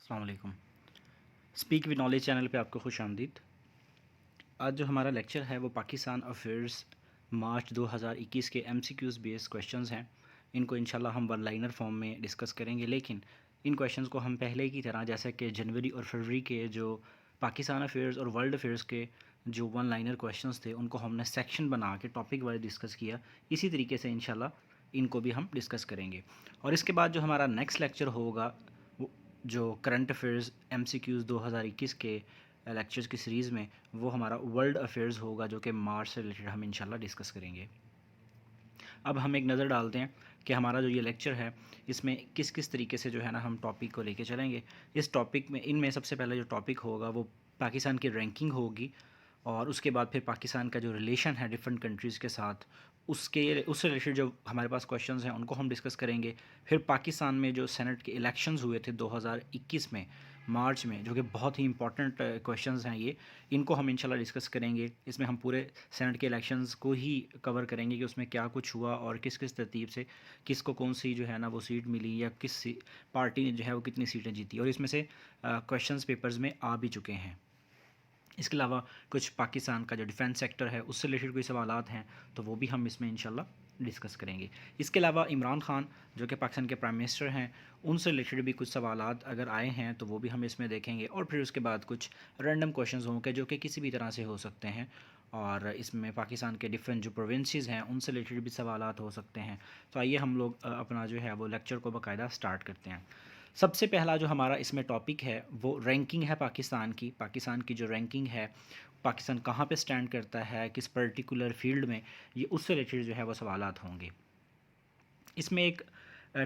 अस्सलाम वालेकुम। Speak with knowledge channel पे आपको खुश आमदीद। आज जो हमारा लेक्चर है वो पाकिस्तान अफेयर्स मार्च 2021 के एमसीक्यूज़ बेस्ड क्वेश्चंस हैं। इनको इंशाल्लाह हम वन लाइनर फॉर्म में डिस्कस करेंगे, लेकिन इन क्वेश्चंस को हम पहले की तरह जैसे कि जनवरी और फरवरी के जो पाकिस्तान अफेयर्स और वर्ल्ड अफेयर्स के जो वन लाइनर क्वेश्चंस थे उनको हमने सेक्शन बना के टॉपिक वाइज डिस्कस किया। इसी तरीके से इंशाल्लाह इनको भी हम डिस्कस करेंगे। और इसके बाद जो हमारा नेक्स्ट लेक्चर होगा वो जो करंट अफेयर्स एमसीक्यूज़ 2021 के लेक्चर्स की सीरीज़ में वो हमारा वर्ल्ड अफेयर्स होगा, जो कि मार्च से रिलेटेड हम इंशाल्लाह डिस्कस करेंगे। अब हम एक नज़र डालते हैं कि हमारा जो ये लेक्चर है इसमें किस किस तरीके से जो है ना हम टॉपिक को लेके चलेंगे। इस टॉपिक में इनमें सबसे पहले जो टॉपिक होगा वो पाकिस्तान की रैंकिंग होगी, और उसके बाद फिर पाकिस्तान का जो रिलेशन है डिफरेंट कंट्रीज़ के साथ उससे रिलेटेड जो हमारे पास क्वेश्चंस हैं उनको हम डिस्कस करेंगे। फिर पाकिस्तान में जो सेनेट के इलेक्शंस हुए थे 2021 में मार्च में, जो कि बहुत ही इंपॉर्टेंट क्वेश्चंस हैं ये, इनको हम इंशाल्लाह डिस्कस करेंगे। इसमें हम पूरे सेनेट के इलेक्शंस को ही कवर करेंगे कि उसमें क्या कुछ हुआ और किस किस तरतीब से किसको कौन सी जो है ना वो सीट मिली, या पार्टी ने जो है वो कितनी सीटें जीती, और इसमें से क्वेश्चंस पेपर्स में आ भी चुके हैं। इसके अलावा कुछ पाकिस्तान का जो डिफेंस सेक्टर है उससे रिलेटेड कोई सवालात हैं तो वो भी हम इसमें इंशाल्लाह डिस्कस करेंगे। इसके अलावा इमरान खान जो कि पाकिस्तान के प्राइम मिनिस्टर हैं, उनसे रिलेटेड भी कुछ सवालात अगर आए हैं तो वो भी हम इसमें देखेंगे। और फिर उसके बाद कुछ रैंडम क्वेश्चंस होंगे जो कि किसी भी तरह से हो सकते हैं, और इसमें पाकिस्तान के डिफरेंट जो प्रोविंसेस हैं उनसे रिलेटेड भी सवालात हो सकते हैं। तो आइए हम लोग अपना जो है वो लेक्चर को बाकायदा स्टार्ट करते हैं। सबसे पहला जो हमारा इसमें टॉपिक है वो रैंकिंग है पाकिस्तान की जो रैंकिंग है, पाकिस्तान कहाँ पे स्टैंड करता है किस पर्टिकुलर फील्ड में, ये उससे रिलेटेड जो है वो सवालात होंगे। इसमें एक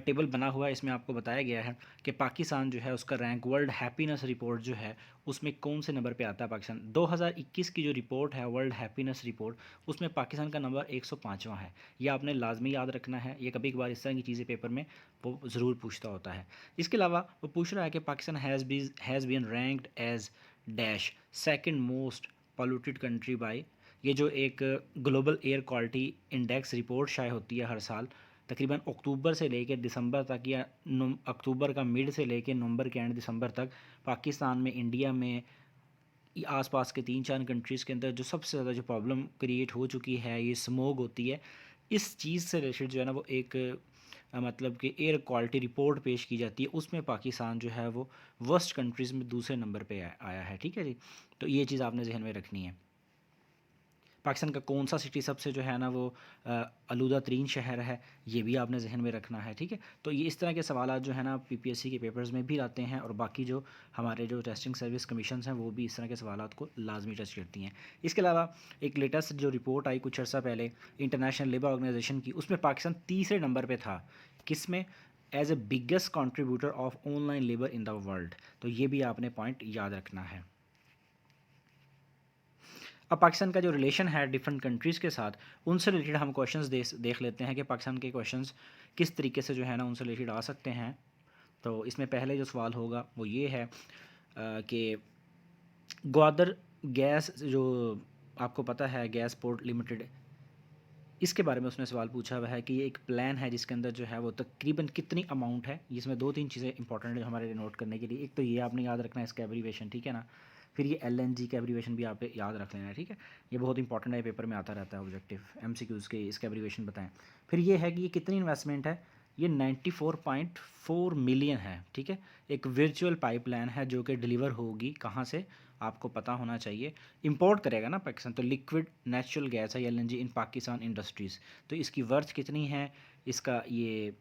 टेबल बना हुआ है, इसमें आपको बताया गया है कि पाकिस्तान जो है उसका रैंक वर्ल्ड हैप्पीनेस रिपोर्ट जो है उसमें कौन से नंबर पे आता है। पाकिस्तान 2021 की जो रिपोर्ट है वर्ल्ड हैप्पीनेस रिपोर्ट, उसमें पाकिस्तान का नंबर 105वां है। ये आपने लाजमी याद रखना है, ये कभी कभार इस तरह की चीज़ें पेपर में वो ज़रूर पूछता होता है। इसके अलावा वो पूछ रहा है कि Pakistan has been ranked as dash second most polluted country by, ये जो एक global air quality index report शायद होती है हर साल, तकरीबन अक्टूबर से लेकर दिसंबर तक, या अक्टूबर का मिड से लेकर नवंबर के एंड दिसंबर तक पाकिस्तान में, इंडिया में, आसपास के 3-4 कंट्रीज़ के अंदर जो सबसे ज़्यादा जो प्रॉब्लम क्रिएट हो चुकी है ये स्मोग होती है। इस चीज़ से रिलेटेड जो है ना वो एक मतलब कि एयर क्वालिटी रिपोर्ट पेश की जाती है, उसमें पाकिस्तान जो है वो वर्स्ट कंट्रीज़ में दूसरे नंबर पे आया है। ठीक है जी, तो ये चीज़ आपने जहन में रखनी है। पाकिस्तान का कौन सा सिटी सबसे जो है ना वो आलूदा तरीन शहर है, ये भी आपने जहन में रखना है। ठीक है, तो ये इस तरह के सवाल जो है ना पीपीएससी के पेपर्स में भी आते हैं, और बाकी जो हमारे जो टेस्टिंग सर्विस कमीशन हैं वो भी इस तरह के सवाल को लाजमी टच करती हैं। इसके अलावा एक लेटेस्ट जो रिपोर्ट आई कुछ अर्सा पहले इंटरनेशनल लेबर ऑर्गेनाइजेशन की, उसमें पाकिस्तान तीसरे नंबर पर था। किस में? As a biggest contributor of online labour in the world. तो ये भी आपने पॉइंट याद रखना है। अब पाकिस्तान का जो रिलेशन है डिफरेंट कंट्रीज़ के साथ, उनसे रिलेटेड हम क्वेश्चंस देख लेते हैं कि पाकिस्तान के क्वेश्चंस किस तरीके से जो है ना उनसे रिलेटेड आ सकते हैं। तो इसमें पहले जो सवाल होगा वो ये है कि ग्वादर गैस जो आपको पता है गैस पोर्ट लिमिटेड, इसके बारे में उसने सवाल पूछा हुआ है कि ये एक प्लान है जिसके अंदर जो है वो तकरीबन कितनी अमाउंट है। इसमें 2-3 चीज़ें इंपॉर्टेंट है जो हमारे लिए नोट करने के लिए। एक तो ये आपने याद रखना है इसका एब्रीवेशन, ठीक है ना। फिर ये एलएनजी का एब्रीवेशन भी आप याद रख लेना है, ठीक है। ये बहुत इंपॉर्टेंट है, पेपर में आता रहता है ऑब्जेक्टिव एमसीक्यूज़ के, इसका एब्रीवेशन बताएं। फिर ये है कि ये कितनी इन्वेस्टमेंट है, ये 94.4 मिलियन है, ठीक है। एक वर्चुअल पाइपलाइन है जो कि डिलीवर होगी कहाँ से, आपको पता होना चाहिए। इंपोर्ट करेगा ना पाकिस्तान, तो लिक्विड नेचुरल गैस है एलएनजी इन पाकिस्तान इंडस्ट्रीज़। तो इसकी वर्थ कितनी है, इसका ये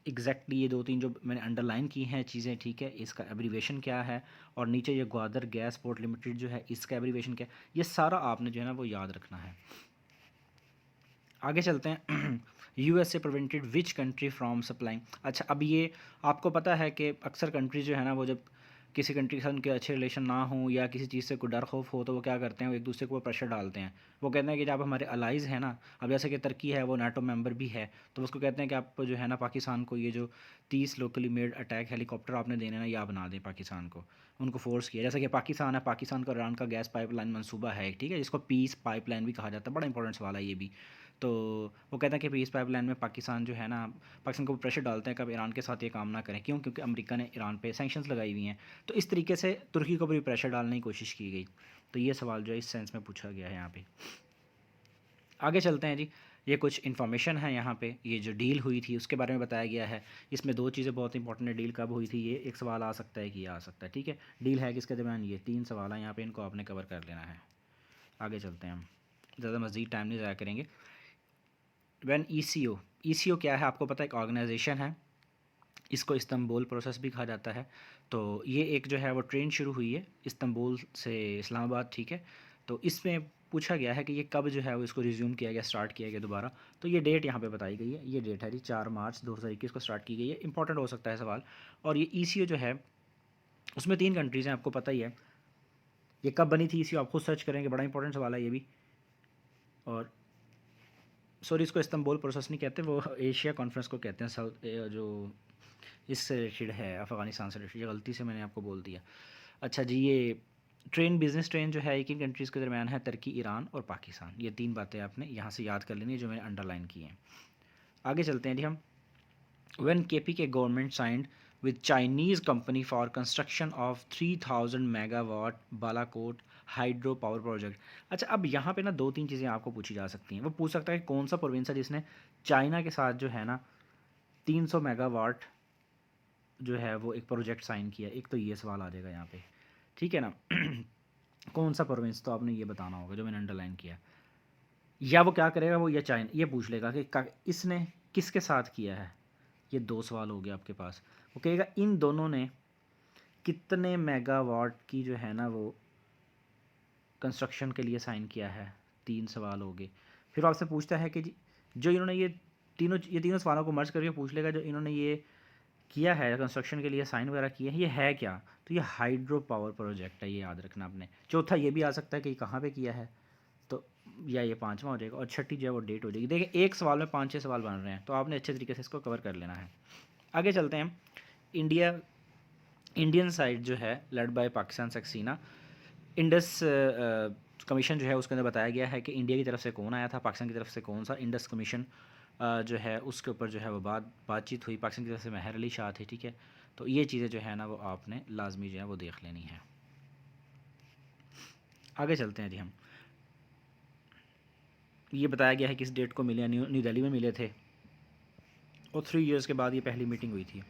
एग्जैक्टली ये 2-3 जो मैंने अंडरलाइन की हैं चीज़ें, ठीक है। इसका एब्रीवेशन क्या है, और नीचे ये ग्वादर गैस पोर्ट लिमिटेड जो है इसका एब्रीवेशन क्या है, ये सारा आपने जो है ना वो याद रखना है। आगे चलते हैं। USA prevented which country from supplying. अच्छा, अब ये आपको पता है कि अक्सर कंट्रीज जो है ना वो जब किसी कंट्री के साथ उनके अच्छे रिलेशन ना हो या किसी चीज़ से कोई डर खौफ हो तो वो क्या करते हैं, वो एक दूसरे को प्रेशर डालते हैं। वो कहते हैं कि जब हमारे अलाइज़ हैं ना, अब जैसे कि तुर्की है वो नाटो मेंबर भी है, तो उसको कहते हैं कि आप जो है ना पाकिस्तान को ये जो 30 लोकली मेड अटैक हेलीकॉप्टर आपने देने ना, या बना दें पाकिस्तान को। उनको फोर्स किया, जैसे कि पाकिस्तान है, पाकिस्तान का ईरान का गैस पाइपलाइन मंसूबा है, ठीक है, जिसको पीस पाइपलाइन भी कहा जाता है। बड़ा इंपॉर्टेंट सवाल है ये भी। तो वो कहते हैं कि पीस पाइपलाइन में पाकिस्तान जो है ना, पाकिस्तान को प्रेशर डालते हैं कि अब ईरान के साथ ये काम ना करें। क्यों? क्योंकि अमेरिका ने ईरान पे सैंक्शंस लगाई हुई हैं। तो इस तरीके से तुर्की को भी प्रेशर डालने की कोशिश की गई। तो ये सवाल जो है इस सेंस में पूछा गया है यहाँ पे। आगे चलते हैं जी। ये कुछ इन्फॉर्मेशन है यहाँ पे। ये जो डील हुई थी उसके बारे में बताया गया है। इसमें दो चीज़ें बहुत इंपॉर्टेंट है। डील कब हुई थी, ये एक सवाल आ सकता है कि ये आ सकता है, ठीक है। डील है किसके दरमियान, ये तीन सवाल हैं यहाँ पे, इनको आपने कवर कर लेना है। आगे चलते हैं हम, ज़्यादा मज़ीद टाइम नहीं ज़ाया करेंगे। व्हेन ई क्या है आपको पता है, एक ऑर्गेनाइजेशन है। इसको इस्तंबुल प्रोसेस भी कहा जाता है। तो ये एक जो है वो ट्रेन शुरू हुई है इस्तंबुल से इस्लामाबाद, ठीक है। तो इसमें पूछा गया है कि ये कब जो है वो इसको रिज्यूम किया गया, स्टार्ट किया गया दोबारा। तो ये डेट यहाँ पे बताई गई है। ये डेट है जी 4 मार्च 2021 को स्टार्ट की गई है। इंपॉर्टेंट हो सकता है सवाल। और ये ई जो है उसमें 3 कंट्रीज़ हैं, आपको पता ही है। ये कब बनी थी ई आप खुद सर्च करेंगे, बड़ा इंपॉर्टेंट सवाल है ये भी। और सॉरी, इसको इस्तंबुल प्रोसेस नहीं कहते, वो एशिया कॉन्फ्रेंस को कहते हैं। साउथ जो इससे रिलेटेड है, अफ़गानिस्तान से रिलेटेड। ये गलती से मैंने आपको बोल दिया। अच्छा जी, ये ट्रेन, बिजनेस ट्रेन जो है एक ही कंट्रीज़ के दरमियान है, तुर्की, ईरान और पाकिस्तान। ये 3 बातें आपने यहाँ से याद कर लेनी है जो मैंने अंडरलाइन की हैं। आगे चलते हैं जी हम। व्हेन केपी के government signed with Chinese company for construction of 3000 megawatt Balakot hydro power project. अच्छा, अब यहाँ पे ना 2-3 चीज़ें आपको पूछी जा सकती हैं। वो पूछ सकता है कि कौन सा प्रोविंस है जिसने चाइना के साथ जो है ना 300 मेगावाट जो है वो एक प्रोजेक्ट साइन किया। एक तो ये सवाल आ जाएगा यहाँ पे, ठीक है ना। कौन सा प्रोविंस, तो आपने ये बताना होगा जो मैंने अंडरलाइन किया। या वो क्या करेगा, वो या चाइना ये पूछ लेगा कि इसने किसके साथ किया है। ये 2 सवाल हो गए आपके पास। वो कहेगा इन दोनों ने कितने मेगावाट की जो है ना वो कंस्ट्रक्शन के लिए साइन किया है। 3 सवाल हो गए। फिर वो आपसे पूछता है कि जी जो इन्होंने ये तीनों सवालों को मर्ज करके पूछ लेगा, जो इन्होंने ये किया है कंस्ट्रक्शन के लिए साइन वगैरह किए हैं, ये है क्या। तो ये हाइड्रो पावर प्रोजेक्ट है, ये याद रखना आपने। चौथा ये भी आ सकता है कि कहाँ पे किया है, तो या ये 5वां हो जाएगा। और छठी जो है वो डेट हो जाएगी। देखिए एक सवाल में 5-6 सवाल बन रहे हैं, तो आपने अच्छे तरीके से इसको कवर कर लेना है। आगे चलते हैं। इंडियन साइड जो है led by Pakistan Saxena, Indus commission जो है उसके अंदर बताया गया है कि इंडिया की तरफ से कौन आया था, पाकिस्तान की तरफ से कौन सा। इंडस कमीशन जो है उसके ऊपर जो है वो बातचीत हुई। पाकिस्तान की तरफ से मेहर अली शाह थे, ठीक है। तो ये चीज़ें जो है ना वो आपने लाजमी जो है वो देख लेनी है। आगे चलते हैं जी हम। ये बताया गया है किस डेट को मिले, न्यू दिल्ली में मिले थे। और 3 ईयर्स के बाद ये पहली मीटिंग हुई थी।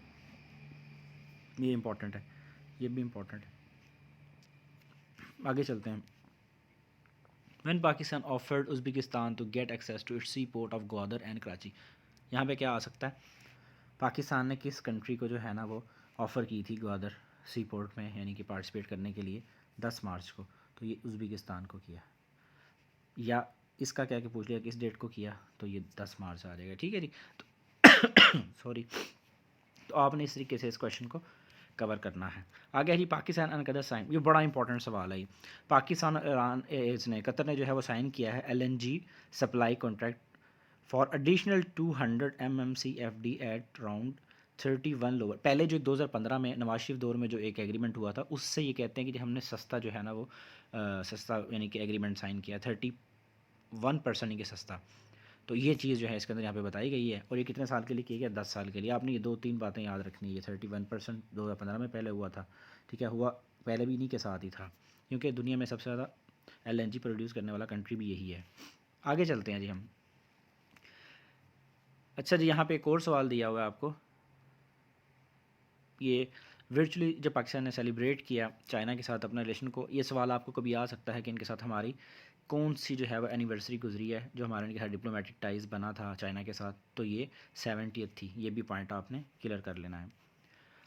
ये इंपॉर्टेंट है, ये भी इंपॉर्टेंट है। आगे चलते हैं। When Pakistan offered Uzbekistan to get access to its sea port of Gwadar and Karachi. यहाँ पे क्या आ सकता है, पाकिस्तान ने किस कंट्री को जो है ना वो ऑफ़र की थी ग्वादर सी पोर्ट में, यानी कि पार्टिसिपेट करने के लिए 10 मार्च को। तो ये उज़्बेकिस्तान को किया। या इसका क्या कि पूछ लिया किस डेट को किया, तो ये 10 मार्च आ जाएगा, ठीक है जी। तो सॉरी, तो आपने इस तरीके से इस क्वेश्चन को कवर करना है। आगे है जी पाकिस्तान एंड कतर साइन। ये बड़ा इंपॉर्टेंट सवाल है। पाकिस्तान और ईरान इसने कतर ने जो है वो साइन किया है LNG supply contract for additional 200 MMCFD at round 31 lower. पहले जो 2015 में नवाज शरीफ दौर में जो एक एग्रीमेंट हुआ था, उससे ये कहते हैं कि हमने सस्ता जो है ना वो सस्ता यानी कि एग्रीमेंट साइन किया 31% यानी कि सस्ता। तो ये चीज़ जो है इसके अंदर यहाँ पे बताई गई है। और ये कितने साल के लिए किया गया, 10 साल के लिए। आपने ये 2-3 बातें याद रखनी है। 31% 2015 में पहले हुआ था, ठीक है। हुआ पहले भी इन्हीं के साथ ही था, क्योंकि दुनिया में सबसे ज़्यादा LNG प्रोड्यूस करने वाला कंट्री भी यही है। आगे चलते हैं जी हम। अच्छा जी, यहाँ पे एक और सवाल दिया हुआ है आपको। ये वर्चुअली जब पाकिस्तान ने सेलिब्रेट किया चाइना के साथ अपना रिलेशन को, ये सवाल आपको कभी आ सकता है कि इनके साथ हमारी कौन सी जो है वो एनिवर्सरी गुजरी है जो हमारे इनके साथ डिप्लोमेटिक टाइज बना था चाइना के साथ। तो ये 70th थी। ये भी पॉइंट आपने क्लियर कर लेना है।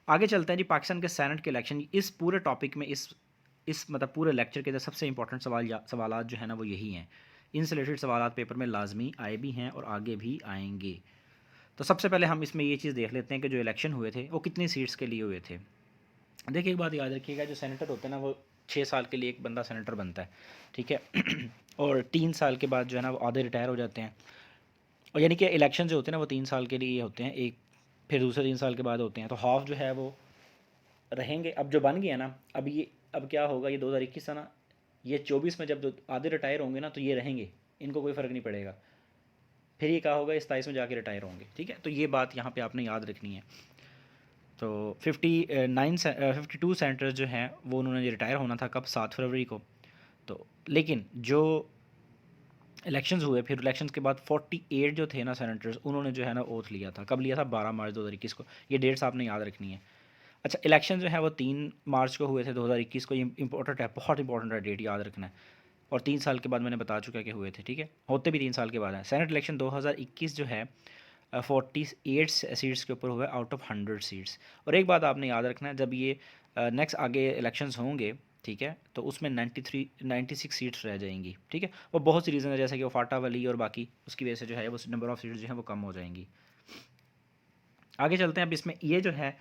आगे चलते हैं जी। पाकिस्तान के सेनेट के इलेक्शन, इस पूरे टॉपिक में इस मतलब पूरे लेक्चर के अंदर सबसे इंपॉर्टेंट सवाल जो है ना वो यही हैं। इनसे रिलेटेड सवाल पेपर में लाजमी आए भी हैं और आगे भी आएंगे। तो सबसे पहले हम इसमें ये चीज़ देख लेते हैं कि जो इलेक्शन हुए थे वो कितनी सीट्स के लिए हुए थे। देखिए एक बात याद रखिएगा, जो सेनेटर होते हैं ना वो 6 साल के लिए एक बंदा सेनेटर बनता है, ठीक है। और 3 साल के बाद जो है ना वो आधे रिटायर हो जाते हैं। और यानी कि इलेक्शन जो होते हैं ना वो 3 साल के लिए होते हैं, एक फिर दूसरे 3 साल के बाद होते हैं। तो हाफ जो है वो रहेंगे। अब जो बन गया ना, अब क्या होगा, ये 2021 है ना, ये 24 में जब आधे रिटायर होंगे ना तो ये रहेंगे, इनको कोई फ़र्क नहीं पड़ेगा। फिर ये कहा होगा 27 में जाके रिटायर होंगे, ठीक है। तो ये बात यहाँ पे आपने याद रखनी है। तो 52 सेनेटर्स जो हैं वो उन्होंने रिटायर होना था कब, 7 फरवरी को। तो लेकिन जो इलेक्शंस हुए, फिर इलेक्शंस के बाद 48 जो थे ना सेनेटर्स, उन्होंने जो है ना ओथ लिया था। कब लिया था? 12 मार्च 2021 को। ये डेट्स आपने याद रखनी है। अच्छा, इलेक्शन जो है वो 3 मार्च को हुए थे 2021 को। ये इंपॉर्टेंट है, बहुत इंपॉर्टेंट है, डेट याद रखना है। और 3 साल के बाद मैंने बता चुका कि हुए थे, ठीक है। होते भी 3 साल के बाद हैं। सेनेट इलेक्शन 2021 जो है 48 सीट्स के ऊपर हुआ आउट ऑफ 100 सीट्स। और एक बात आपने याद रखना है, जब ये नेक्स्ट आगे इलेक्शंस होंगे, ठीक है, तो उसमें 96 सीट्स रह जाएंगी, ठीक है। वो बहुत सी रीज़न है, जैसे कि वो फाटा वाली और बाकी, उसकी वजह से जो है वो नंबर ऑफ सीट्स जो है वो कम हो जाएंगी। आगे चलते हैं। अब इसमें ये जो है,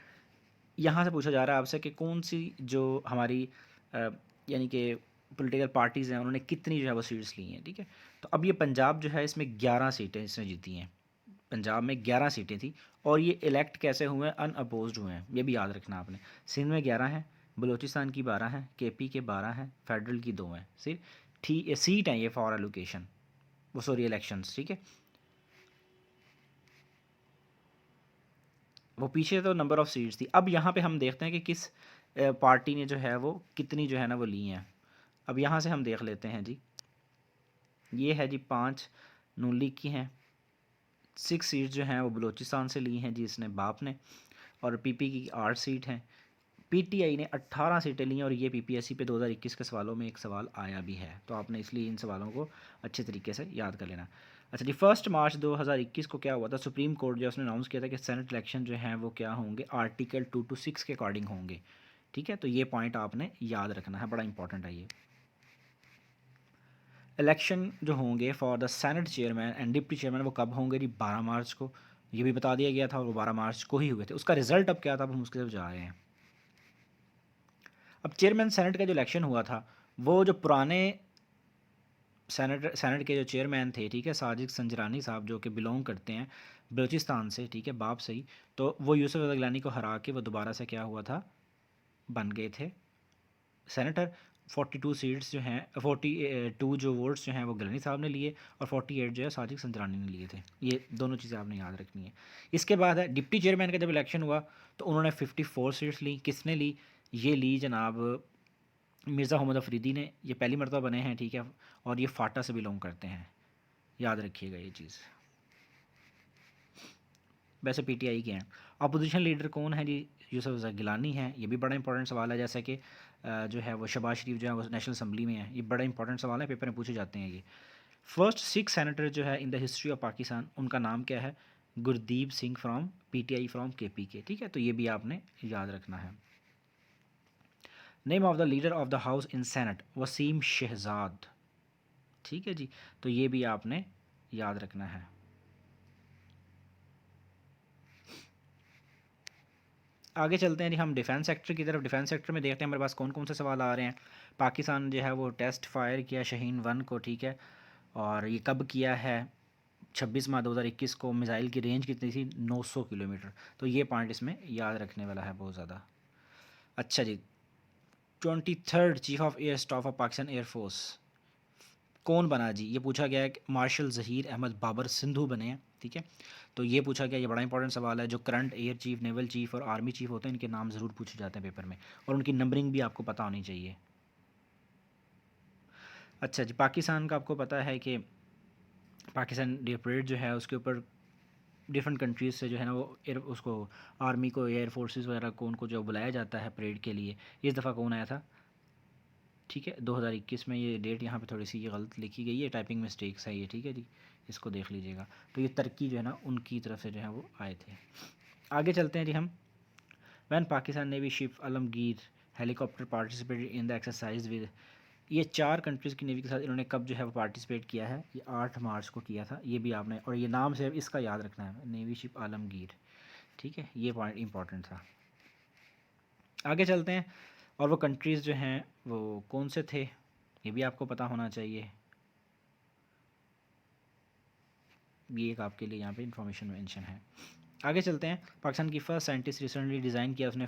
यहाँ से पूछा जा रहा है आपसे कि कौन सी जो हमारी यानी कि पॉलिटिकल पार्टीज़ हैं उन्होंने कितनी जो है वो सीट्स ली हैं, ठीक है। तो अब ये पंजाब जो है इसमें 11 सीटें इसने जीती हैं। पंजाब में 11 सीटें थी और ये इलेक्ट कैसे हुए हैं? अनअपोज्ड हुए हैं, ये भी याद रखना आपने। सिंध में 11 हैं, बलूचिस्तान की 12 हैं, केपी के 12 हैं, फेडरल की 2 हैं। सिर्फ ठीक सीट हैं ये फॉर एलोकेशन, वो सॉरी इलेक्शंस, ठीक है। वो पीछे तो नंबर ऑफ़ सीट्स थी। अब यहाँ पे हम देखते हैं कि किस पार्टी ने जो है वो कितनी जो है ना वो ली हैं। अब यहाँ से हम देख लेते हैं जी। ये है जी 5 नून लीग की हैं। 6 सीट्स जो हैं वो बलूचिस्तान से ली हैं जी इसने, बाप ने। और पीपी की 8 सीट हैं। पीटीआई ने 18 सीटें ली हैं और ये पीपीएससी पे 2021 के सवालों में एक सवाल आया भी है, तो आपने इसलिए इन सवालों को अच्छे तरीके से याद कर लेना। अच्छा जी, 1 मार्च 2021 को क्या हुआ था? सुप्रीम कोर्ट जो उसने अनाउंस किया था कि सेनेट इलेक्शन जो हैं वो क्या होंगे, आर्टिकल 2 to 6 के अकॉर्डिंग होंगे, ठीक है। तो ये पॉइंट आपने याद रखना है, बड़ा इंपॉर्टेंट है ये। इलेक्शन जो होंगे for the senate chairman and deputy chairman वो कब होंगे जी? 12 मार्च को। ये भी बता दिया गया था और वो 12 मार्च को ही हुए थे। उसका रिजल्ट अब क्या था, अब हम उसकी तरफ जा रहे हैं। अब चेयरमैन सेनेट का जो इलेक्शन हुआ था, वो जो पुराने सेनेट के जो चेयरमैन थे, ठीक है, साजिद संजरानी साहब, जो कि बिलोंग करते हैं बलूचिस्तान से, ठीक है, बाप सही। तो वो यूसुफ गिलानी को हरा के वो दोबारा से क्या हुआ था, बन गए थे सेनेटर। 42 सीट्स जो हैं, 42 जो वोट्स जो हैं वो गिलानी साहब ने लिए और 48 जो है साजिद संजरानी ने लिए थे। ये दोनों चीज़ें आपने याद रखनी है। इसके बाद है डिप्टी चेयरमैन का जब इलेक्शन हुआ तो उन्होंने 54 सीट्स ली। किसने ली? ये ली जनाब मिर्ज़ा मोहम्मद अफरीदी ने। ये पहली मरतबा बने हैं, ठीक है, और ये फाटा से बिलोंग करते हैं, याद रखिएगा ये चीज़। वैसे पीटीआई के हैं। अपोजिशन लीडर कौन है जी? यूसुफ गिलानी है। ये भी बड़ा इंपॉर्टेंट सवाल है, जैसा कि जो है वो शहबाज शरीफ जो है वो नेशनल असम्बली में है। ये बड़ा इंपॉर्टेंट सवाल है, पेपर में पूछे जाते हैं ये। फर्स्ट 6 सेनेटर जो है in the history of Pakistan, उनका नाम क्या है? Gurdeep Singh from PTI from KP के, ठीक है। तो ये भी आपने याद रखना है। Name of the leader of the house in senate, Waseem Shahzad, ठीक है जी। तो ये भी आपने याद रखना है। आगे चलते हैं जी हम डिफेंस सेक्टर की तरफ। डिफेंस सेक्टर में देखते हैं हमारे पास कौन कौन से सवाल आ रहे हैं। पाकिस्तान जो है वो टेस्ट फायर किया शाहीन 1 को, ठीक है, और ये कब किया है? 26 मार्च 2021 को। मिसाइल की रेंज कितनी थी? 900 किलोमीटर। तो ये पॉइंट इसमें याद रखने वाला है बहुत ज़्यादा। अच्छा जी, 23rd chief of air staff of Pakistan air force कौन बना जी? ये पूछा गया है कि मार्शल ज़हीर अहमद बाबर सिंधु बने हैं, ठीक है। तो ये पूछा गया, ये बड़ा इंपॉर्टेंट सवाल है। जो current air chief, naval chief और आर्मी चीफ होते हैं, इनके नाम ज़रूर पूछे जाते हैं पेपर में, और उनकी नंबरिंग भी आपको पता होनी चाहिए। अच्छा जी, पाकिस्तान का आपको पता है कि पाकिस्तान डे परेड जो है उसके ऊपर डिफरेंट कंट्रीज़ से जो है ना वो एयर उसको आर्मी को, एयर फोर्सेस वगैरह को, उनको जो बुलाया जाता है परेड के लिए। इस दफ़ा कौन आया था? ठीक है, 2021 में। ये डेट यहाँ पे थोड़ी सी ये गलत लिखी गई है, टाइपिंग मिस्टेक्स है ये, ठीक है जी, इसको देख लीजिएगा। तो ये तुर्की जो है ना उनकी तरफ से जो है वो आए थे। आगे चलते हैं जी हम। When Pakistan navy ship Alamgir helicopter participated in the exercise with, ये 4 कंट्रीज़ की नेवी के साथ इन्होंने कब जो है वो पार्टिसिपेट किया है? ये 8 मार्च को किया था। ये भी आपने, और ये नाम से इसका याद रखना है, नेवी शिप आलमगीर, ठीक है। ये पॉइंट इंपॉर्टेंट था। आगे चलते हैं, और वो कंट्रीज़ जो हैं वो कौन से थे, ये भी आपको पता होना चाहिए। ये एक आपके लिए यहाँ पे इंफॉर्मेशन मेंशन है। आगे चलते हैं। पाकिस्तान की फर्स्ट साइंटिस्ट रिसेंटली डिज़ाइन किया उसने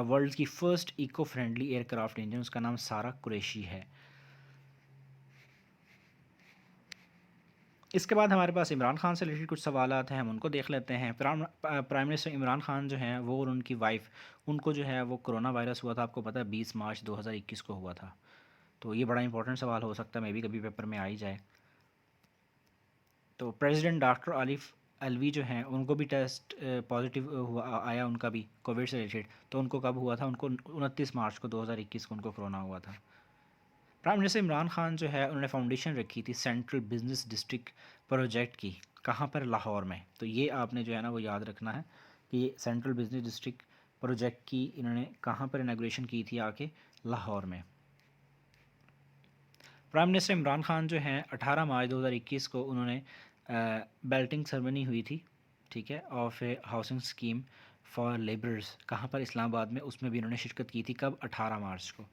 वर्ल्ड की first eco friendly aircraft engine, उसका नाम सारा कुरैशी है। इसके बाद हमारे पास इमरान खान से रिलेटेड कुछ सवालात हैं, हम उनको देख लेते हैं। प्राइम मिनिस्टर इमरान खान जो हैं वो और उनकी वाइफ, उनको जो है वो कोरोना वायरस हुआ था, आपको पता है 20 मार्च 2021 को हुआ था। तो ये बड़ा इंपॉर्टेंट सवाल हो सकता है, मे भी कभी पेपर में आ ही जाए। तो प्रेसिडेंट डॉक्टर आरिफ अलवी जो हैं उनको भी टेस्ट पॉजिटिव हुआ आया, उनका भी कोविड से रिलेटेड। तो उनको कब हुआ था? उनको 29 मार्च को 2021 को उनको कोरोना हुआ था। प्राइम मिनिस्टर इमरान खान जो है उन्होंने फाउंडेशन रखी थी सेंट्रल बिजनेस डिस्ट्रिक्ट प्रोजेक्ट की, कहाँ पर? लाहौर में। तो ये आपने जो है ना वो याद रखना है कि सेंट्रल बिजनेस डिस्ट्रिक्ट प्रोजेक्ट की इन्होंने कहाँ पर इनाग्रेशन की थी? आके लाहौर में। प्राइम मिनिस्टर इमरान खान जो हैं 18 मार्च 2021 को उन्होंने बेल्टिंग सेरेमनी हुई थी, ठीक है, of A housing scheme for labourers, कहाँ पर? इस्लामाबाद में। उसमें भी उन्होंने शिरकत की थी, कब? 18 मार्च को।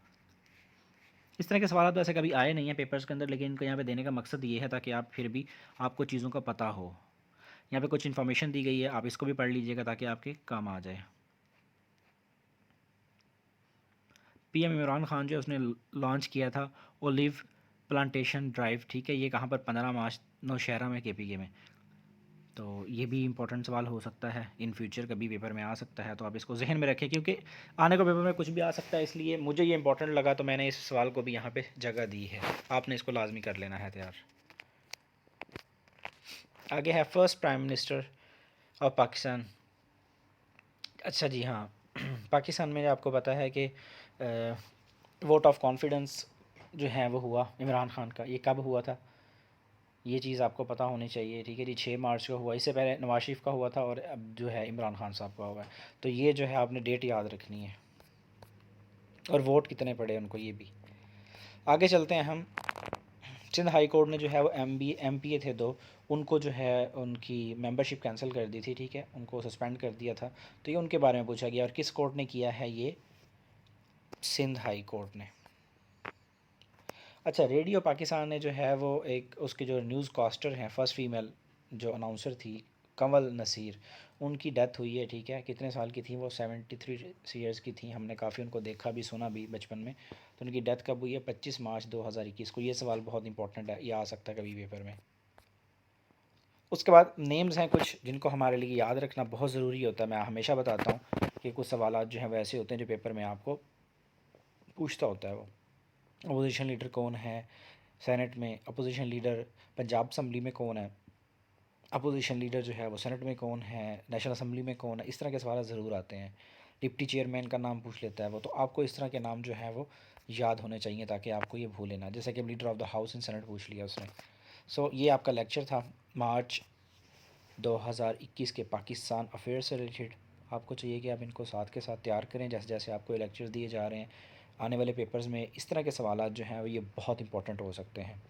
इस तरह के सवाल तो ऐसे कभी आए नहीं हैं पेपर्स के अंदर, लेकिन इनको यहाँ पे देने का मकसद ये है ताकि आप फिर भी आपको चीज़ों का पता हो। यहाँ पे कुछ इन्फॉर्मेशन दी गई है, आप इसको भी पढ़ लीजिएगा ताकि आपके काम आ जाए। पीएम इमरान खान जो है उसने लॉन्च किया था ओलिव प्लांटेशन ड्राइव, ठीक है, ये कहाँ पर? 15 मार्च नौशहरा में, केपीके में। तो ये भी इंपॉर्टेंट सवाल हो सकता है, इन फ्यूचर कभी पेपर में आ सकता है, तो आप इसको जहन में रखें, क्योंकि आने को पेपर में कुछ भी आ सकता है, इसलिए मुझे ये इंपॉर्टेंट लगा तो मैंने इस सवाल को भी यहाँ पे जगह दी है। आपने इसको लाजमी कर लेना है तैयार। आगे है first prime minister of Pakistan. अच्छा जी हाँ, पाकिस्तान में आपको पता है कि वोट ऑफ कॉन्फिडेंस जो है वो हुआ इमरान खान का, ये कब हुआ था? ये चीज़ आपको पता होनी चाहिए, ठीक है जी। 6 मार्च को हुआ, इससे पहले नवाज शरीफ का हुआ था और अब जो है इमरान खान साहब का हुआ है। तो ये जो है आपने डेट याद रखनी है, और वोट कितने पड़े उनको ये भी। आगे चलते हैं हम। सिंध हाई कोर्ट ने जो है वो एमपीए थे दो, उनको जो है उनकी मेंबरशिप कैंसिल कर दी थी, ठीक है, उनको सस्पेंड कर दिया था। तो ये उनके बारे में पूछा गया, और किस कोर्ट ने किया है ये? सिंध हाई कोर्ट ने। अच्छा, रेडियो पाकिस्तान ने जो है वो एक उसके जो न्यूज़ कास्टर हैं, फर्स्ट फीमेल जो अनाउंसर थी, कंवल नसीर, उनकी डेथ हुई है, ठीक है। कितने साल की थी वो? 73 ईयर्स की थी। हमने काफ़ी उनको देखा भी, सुना भी बचपन में। तो उनकी डेथ कब हुई है? 25 मार्च 2021 को। ये सवाल बहुत इंपॉर्टेंट है, ये आ सकता है कभी पेपर में। उसके बाद नेम्स हैं कुछ जिनको हमारे लिए याद रखना बहुत ज़रूरी होता है। मैं हमेशा बताता हूँ कि कुछ सवाल जो हैं वैसे होते हैं जो पेपर में आपको पूछता होता है। वो अपोजिशन लीडर कौन है सेनेट में? अपोजिशन लीडर पंजाब असम्बली में कौन है? अपोजिशन लीडर जो है वो सेनेट में कौन है? नेशनल असम्बली में कौन है? इस तरह के सवाल ज़रूर आते हैं। डिप्टी चेयरमैन का नाम पूछ लेता है वो। तो आपको इस तरह के नाम जो है वो याद होने चाहिए ताकि आपको ये भूले ना। जैसे कि leader of the house in senate पूछ लिया उसने। सो ये आपका लेक्चर था मार्च 2021 के पाकिस्तान अफेयर से रिलेटेड। आपको चाहिए कि आप इनको साथ के साथ तैयार करें, जैसे जैसे आपको ये लेक्चर दिए जा रहे हैं। आने वाले पेपर्स में इस तरह के सवाल जो हैं वो ये बहुत इंपॉर्टेंट हो सकते हैं,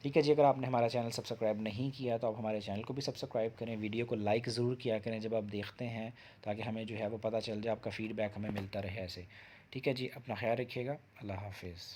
ठीक है जी। अगर आपने हमारा चैनल सब्सक्राइब नहीं किया तो आप हमारे चैनल को भी सब्सक्राइब करें, वीडियो को लाइक ज़रूर किया करें जब आप देखते हैं, ताकि हमें जो है वो पता चल जाए, आपका फ़ीडबैक हमें मिलता रहे ऐसे, ठीक है जी। अपना ख्याल रखिएगा। अल्लाह हाफिज़।